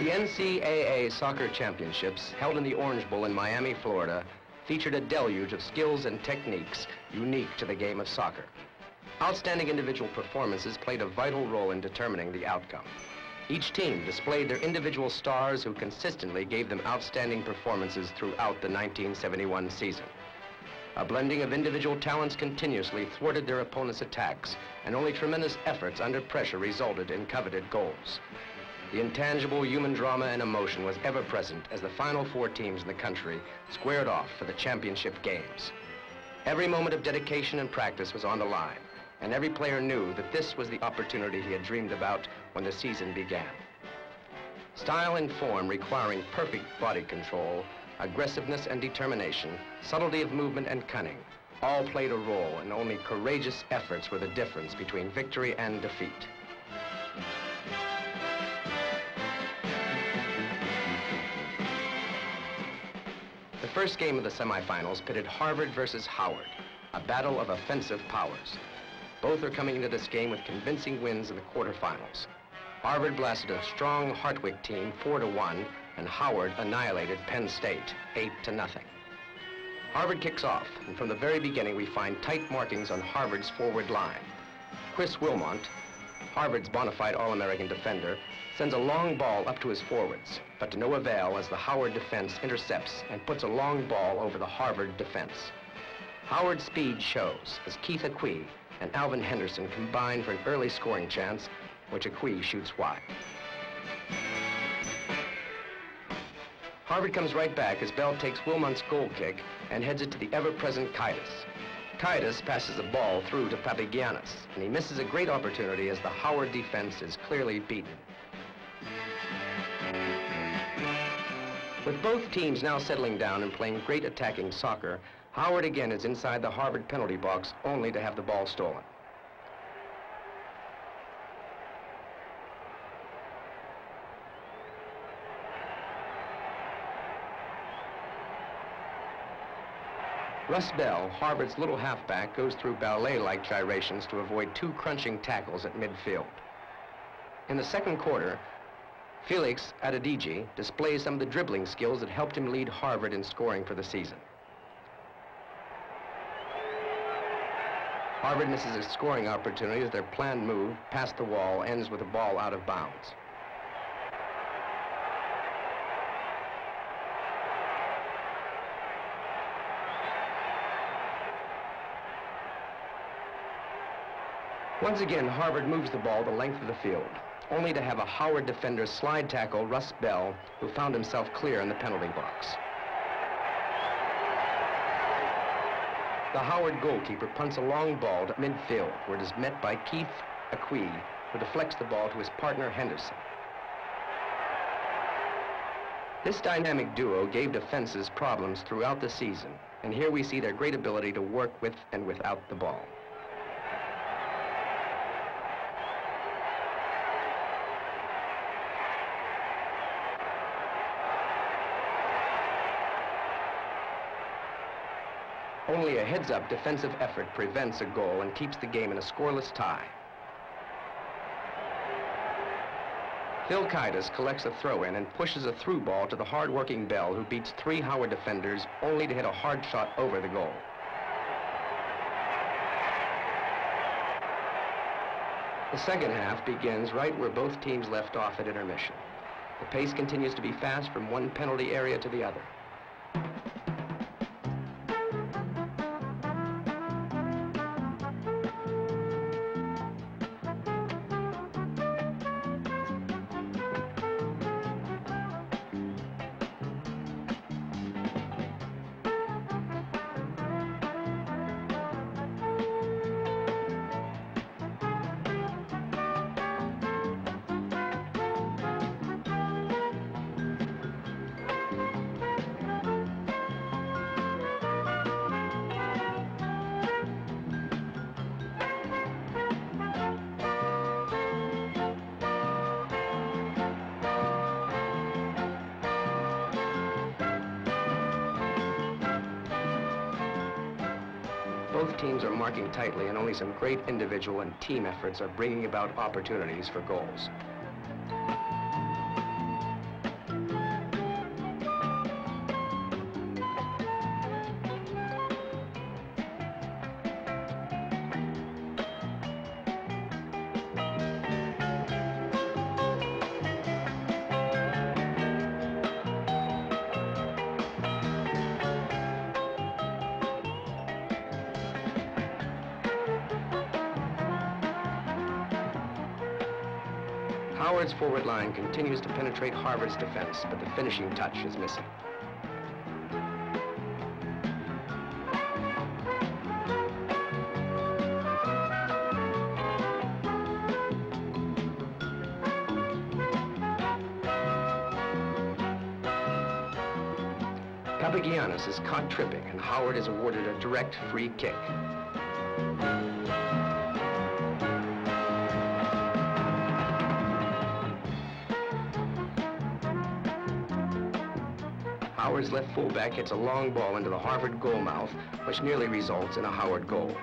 The NCAA Soccer Championships, held in the Orange Bowl in Miami, Florida, featured a deluge of skills and techniques unique to the game of soccer. Outstanding individual performances played a vital role in determining the outcome. Each team displayed their individual stars who consistently gave them outstanding performances throughout the 1971 season. A blending of individual talents continuously thwarted their opponents' attacks, and only tremendous efforts under pressure resulted in coveted goals. The intangible human drama and emotion was ever present as the final four teams in the country squared off for the championship games. Every moment of dedication and practice was on the line, and every player knew that this was the opportunity he had dreamed about when the season began. Style and form requiring perfect body control, aggressiveness and determination, subtlety of movement and cunning, all played a role, and only courageous efforts were the difference between victory and defeat. The first game of the semifinals pitted Harvard versus Howard, a battle of offensive powers. Both are coming into this game with convincing wins in the quarterfinals. Harvard blasted a strong Hartwick team 4-1, and Howard annihilated Penn State 8-0. Harvard kicks off, and from the very beginning we find tight markings on Harvard's forward line. Chris Wilmont, Harvard's bona fide All-American defender, sends a long ball up to his forwards, but to no avail as the Howard defense intercepts and puts a long ball over the Harvard defense. Howard's speed shows as Keith Aqui and Alvin Henderson combine for an early scoring chance, which Aqui shoots wide. Harvard comes right back as Bell takes Wilmont's goal kick and heads it to the ever-present Kaitis. Kaitis passes the ball through to Papagiannis, and he misses a great opportunity as the Howard defense is clearly beaten. With both teams now settling down and playing great attacking soccer, Howard again is inside the Harvard penalty box only to have the ball stolen. Russ Bell, Harvard's little halfback, goes through ballet-like gyrations to avoid two crunching tackles at midfield. In the second quarter, Felix Adediji displays some of the dribbling skills that helped him lead Harvard in scoring for the season. Harvard misses a scoring opportunity as their planned move past the wall ends with a ball out of bounds. Once again, Harvard moves the ball the length of the field, only to have a Howard defender slide tackle Russ Bell, who found himself clear in the penalty box. The Howard goalkeeper punts a long ball to midfield, where it is met by Keith Aqui, who deflects the ball to his partner Henderson. This dynamic duo gave defenses problems throughout the season, and here we see their great ability to work with and without the ball. Only a heads-up defensive effort prevents a goal and keeps the game in a scoreless tie. Phil Kaitis collects a throw-in and pushes a through ball to the hard-working Bell, who beats three Howard defenders only to hit a hard shot over the goal. The second half begins right where both teams left off at intermission. The pace continues to be fast from one penalty area to the other. Both teams are marking tightly, and only some great individual and team efforts are bringing about opportunities for goals. Howard's forward line continues to penetrate Harvard's defense, but the finishing touch is missing. Papagiannis is caught tripping, and Howard is awarded a direct free kick. Howard's left fullback hits a long ball into the Harvard goal mouth, which nearly results in a Howard goal.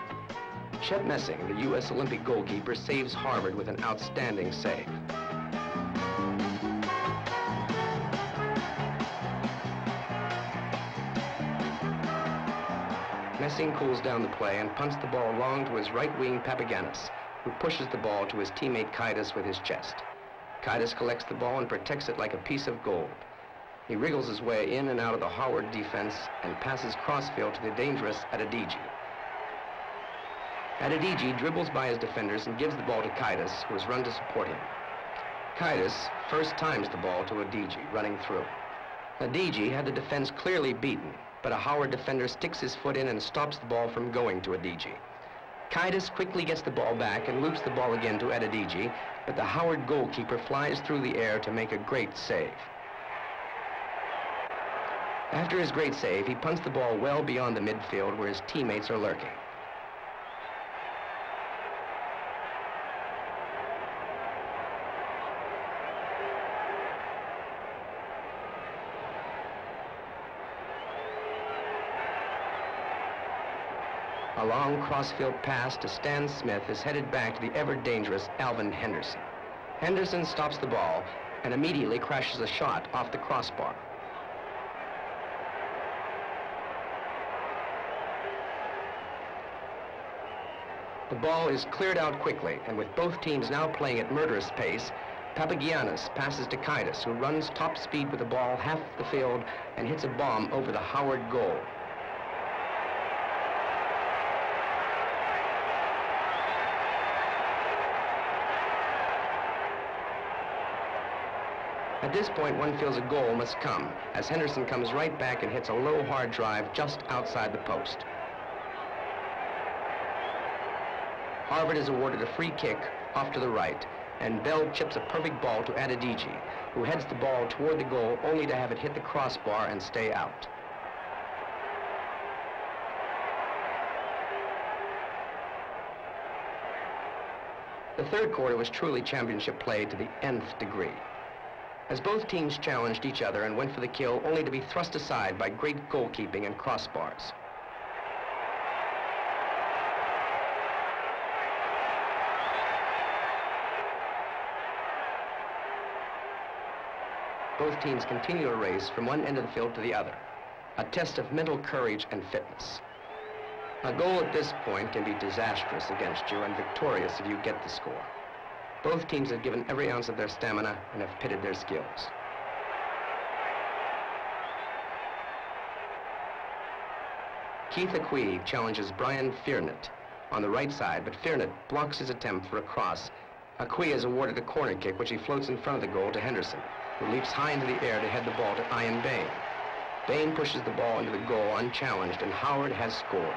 Shep Messing, the U.S. Olympic goalkeeper, saves Harvard with an outstanding save. Messing cools down the play and punts the ball long to his right wing Papagiannis, who pushes the ball to his teammate Kaitis with his chest. Kaitis collects the ball and protects it like a piece of gold. He wriggles his way in and out of the Howard defense and passes crossfield to the dangerous Adediji. Adediji dribbles by his defenders and gives the ball to Kaitis, who has run to support him. Kaitis first times the ball to Adediji, running through. Adediji had the defense clearly beaten, but a Howard defender sticks his foot in and stops the ball from going to Adediji. Kaitis quickly gets the ball back and loops the ball again to Adediji, but the Howard goalkeeper flies through the air to make a great save. After his great save, he punts the ball well beyond the midfield where his teammates are lurking. A long crossfield pass to Stan Smith is headed back to the ever-dangerous Alvin Henderson. Henderson stops the ball and immediately crashes a shot off the crossbar. The ball is cleared out quickly, and with both teams now playing at murderous pace, Papagiannis passes to Kaitis, who runs top speed with the ball half the field and hits a bomb over the Howard goal. At this point, one feels a goal must come, as Henderson comes right back and hits a low, hard drive just outside the post. Harvard is awarded a free kick off to the right, and Bell chips a perfect ball to Adediji, who heads the ball toward the goal only to have it hit the crossbar and stay out. The third quarter was truly championship play to the nth degree, as both teams challenged each other and went for the kill only to be thrust aside by great goalkeeping and crossbars. Both teams continue a race from one end of the field to the other, a test of mental courage and fitness. A goal at this point can be disastrous against you and victorious if you get the score. Both teams have given every ounce of their stamina and have pitted their skills. Keith Aqui challenges Brian Fearnett on the right side, but Fearnett blocks his attempt for a cross. Aqui is awarded a corner kick, which he floats in front of the goal to Henderson, who leaps high into the air to head the ball to Ian Bain. Bain pushes the ball into the goal unchallenged, and Howard has scored.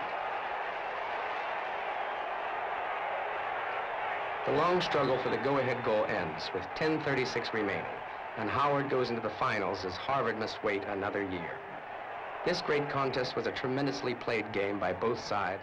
The long struggle for the go-ahead goal ends with 10:36 remaining, and Howard goes into the finals as Harvard must wait another year. This great contest was a tremendously played game by both sides.